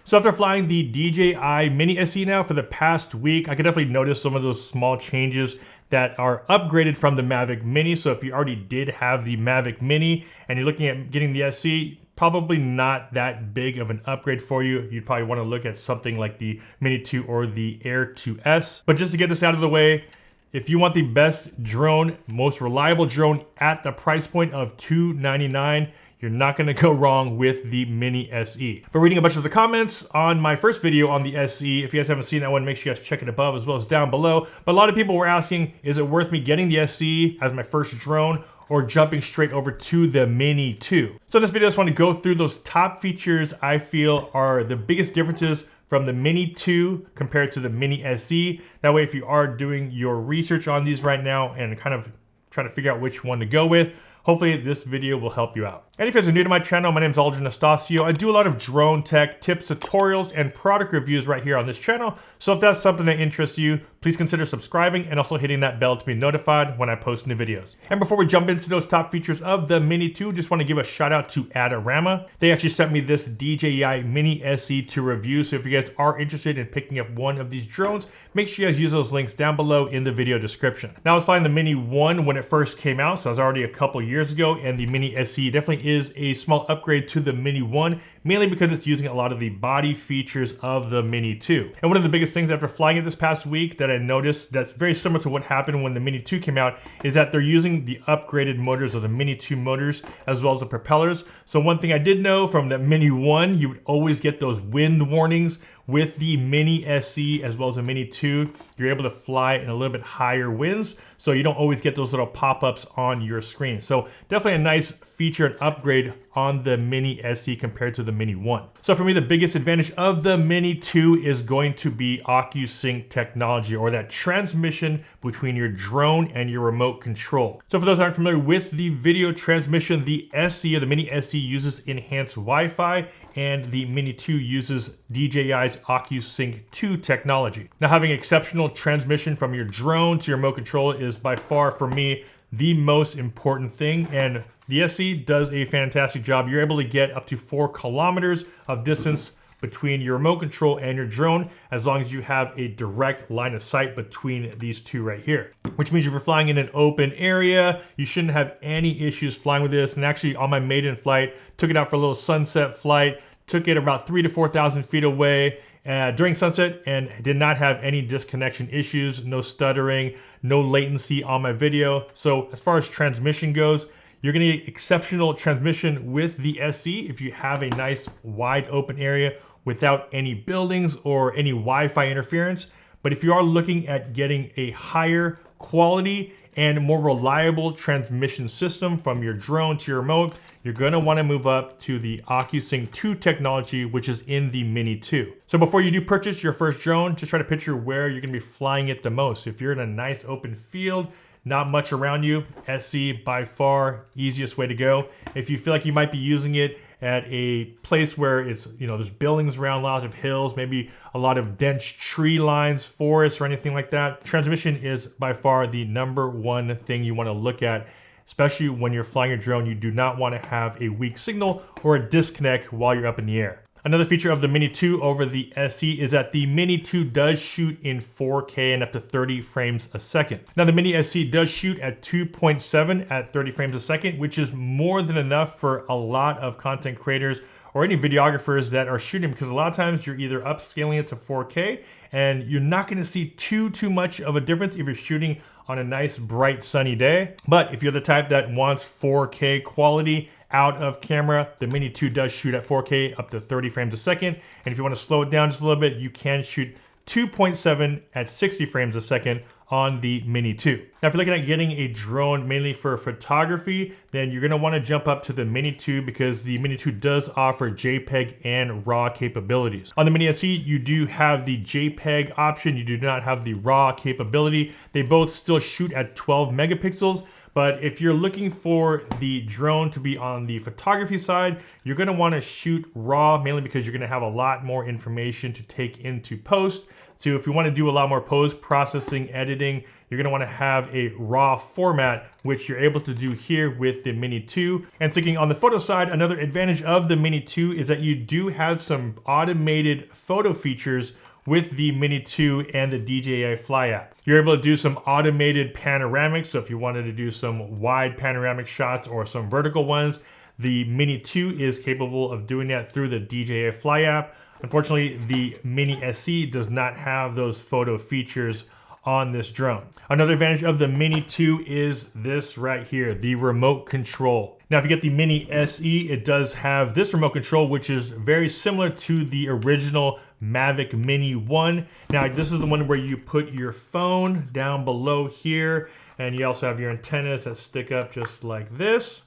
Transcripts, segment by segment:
So after flying the DJI Mini SE now for the past week, I could definitely notice some of those small changes that are upgraded from the MAVIC Mini. So if you already did have the MAVIC Mini and you're looking at getting the SE, probably not that big of an upgrade for you. You'd probably want to look at something like the Mini 2 or the Air 2S. But just to get this out of the way, if you want the best drone, most reliable drone at the price point of $299, you're not gonna go wrong with the Mini SE. But reading a bunch of the comments on my first video on the SE, if you guys haven't seen that one, make sure you guys check it above as well as down below. But a lot of people were asking, is it worth me getting the SE as my first drone or jumping straight over to the Mini 2? So in this video, I just want to go through those top features I feel are the biggest differences from the Mini 2 compared to the Mini SE. That way, if you are doing your research on these right now and kind of trying to figure out which one to go with, hopefully this video will help you out. And if you guys are new to my channel, my name is Anastasio. I do a lot of drone tech tips, tutorials, and product reviews right here on this channel. So if that's something that interests you, please consider subscribing and also hitting that bell to be notified when I post new videos. And before we jump into those top features of the Mini 2, just want to give a shout out to Adorama. They actually sent me this DJI Mini SE to review. So if you guys are interested in picking up one of these drones, make sure you guys use those links down below in the video description. Now I was flying the Mini 1 when it first came out, so it was already a couple years ago, and the Mini SE definitely is a small upgrade to the Mini 1, mainly because it's using a lot of the body features of the Mini 2. And one of the biggest things after flying it this past week that I noticed that's very similar to what happened when the Mini 2 came out is that they're using the upgraded motors of the Mini 2 motors as well as the propellers. So one thing I did know from the Mini 1, you would always get those wind warnings. With the Mini SE as well as the Mini 2, you're able to fly in a little bit higher winds, so you don't always get those little pop-ups on your screen. So definitely a nice feature and upgrade on the Mini SE compared to the Mini 1. So for me, the biggest advantage of the Mini 2 is going to be OcuSync technology, or that transmission between your drone and your remote control. So for those that aren't familiar with the video transmission, the SE or the Mini SE uses enhanced Wi-Fi, and the Mini 2 uses DJI's OcuSync 2 technology. Now, having exceptional transmission from your drone to your remote control is by far, for me, the most important thing, and the SE does a fantastic job. You're able to get up to 4 kilometers of distance between your remote control and your drone, as long as you have a direct line of sight between these two right here. Which means if you're flying in an open area, you shouldn't have any issues flying with this. And actually on my maiden flight, took it out for a little sunset flight, took it about 3,000 to 4,000 feet away during sunset and did not have any disconnection issues, no stuttering, no latency on my video. So as far as transmission goes, you're gonna get exceptional transmission with the SE if you have a nice wide open area without any buildings or any Wi-Fi interference. But if you are looking at getting a higher quality and more reliable transmission system from your drone to your remote, you're gonna wanna move up to the OcuSync 2 technology, which is in the Mini 2. So before you do purchase your first drone, just try to picture where you're gonna be flying it the most. If you're in a nice open field, not much around you, SE by far easiest way to go. If you feel like you might be using it at a place where it's, there's buildings around, lots of hills, maybe a lot of dense tree lines, forests, or anything like that, transmission is by far the #1 thing you want to look at, especially when you're flying your drone. You do not want to have a weak signal or a disconnect while you're up in the air. Another feature of the Mini 2 over the SE is that the Mini 2 does shoot in 4K and up to 30 frames a second. Now the Mini SE does shoot at 2.7 at 30 frames a second, which is more than enough for a lot of content creators or any videographers that are shooting, because a lot of times you're either upscaling it to 4K and you're not gonna see too much of a difference if you're shooting on a nice bright sunny day. But if you're the type that wants 4K quality out of camera, the Mini 2 does shoot at 4K up to 30 frames a second. And if you want to slow it down just a little bit, you can shoot 2.7 at 60 frames a second on the Mini 2. Now, if you're looking at getting a drone mainly for photography, then you're gonna wanna jump up to the Mini 2 because the Mini 2 does offer JPEG and RAW capabilities. On the Mini SE, you do have the JPEG option. You do not have the RAW capability. They both still shoot at 12 megapixels, But if you're looking for the drone to be on the photography side, you're gonna wanna shoot RAW, mainly because you're gonna have a lot more information to take into post. So if you wanna do a lot more post processing, editing, you're gonna wanna have a RAW format, which you're able to do here with the Mini 2. And thinking on the photo side, another advantage of the Mini 2 is that you do have some automated photo features with the Mini 2 and the DJI Fly app. You're able to do some automated panoramics, so if you wanted to do some wide panoramic shots or some vertical ones, the Mini 2 is capable of doing that through the DJI Fly app. Unfortunately, the Mini SE does not have those photo features on this drone. Another advantage of the Mini 2 is this right here, the remote control. Now, if you get the Mini SE, it does have this remote control, which is very similar to the original MAVIC Mini 1. Now, this is the one where you put your phone down below here, and you also have your antennas that stick up just like this.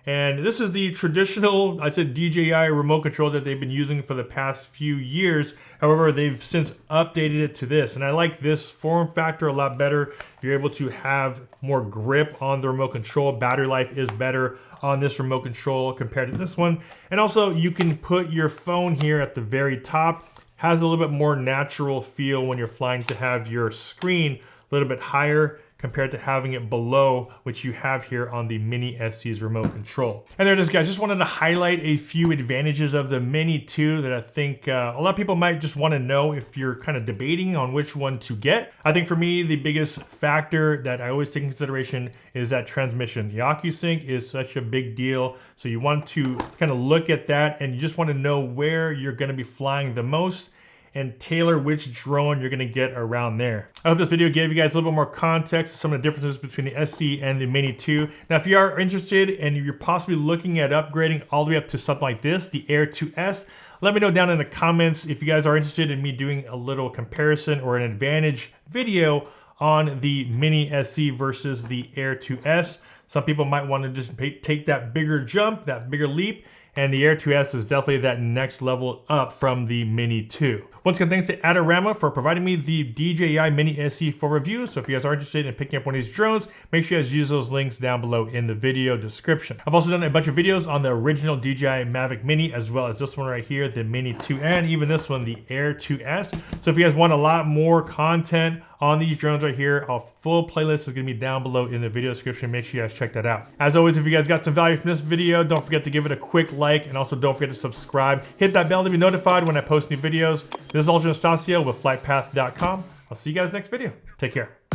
And this is the traditional, I said, DJI remote control that they've been using for the past few years. However, they've since updated it to this. And I like this form factor a lot better. You're able to have more grip on the remote control. Battery life is better on this remote control compared to this one. And also you can put your phone here at the very top. Has a little bit more natural feel when you're flying to have your screen a little bit higher compared to having it below, which you have here on the Mini SE's remote control. And there it is, guys. Just wanted to highlight a few advantages of the Mini 2 that I think a lot of people might just want to know if you're kind of debating on which one to get. I think for me, the biggest factor that I always take into consideration is that transmission. The OcuSync is such a big deal. So you want to kind of look at that, and you just want to know where you're going to be flying the most and tailor which drone you're gonna get around there. I hope this video gave you guys a little bit more context to some of the differences between the SE and the Mini 2. Now, if you are interested and you're possibly looking at upgrading all the way up to something like this, the Air 2S, let me know down in the comments if you guys are interested in me doing a little comparison or an advantage video on the Mini SE versus the Air 2S. Some people might want to just take that bigger jump, that bigger leap, and the Air 2S is definitely that next level up from the Mini 2. Once again, thanks to Adorama for providing me the DJI Mini SE for review. So if you guys are interested in picking up one of these drones, make sure you guys use those links down below in the video description. I've also done a bunch of videos on the original DJI Mavic Mini, as well as this one right here, the Mini 2, and even this one, the Air 2S. So if you guys want a lot more content on these drones right here, a full playlist is gonna be down below in the video description. Make sure you guys check that out. As always, if you guys got some value from this video, don't forget to give it a quick like, and also don't forget to subscribe. Hit that bell to be notified when I post new videos. This is Ultra Nastasio with FlytPath.com. I'll see you guys next video. Take care.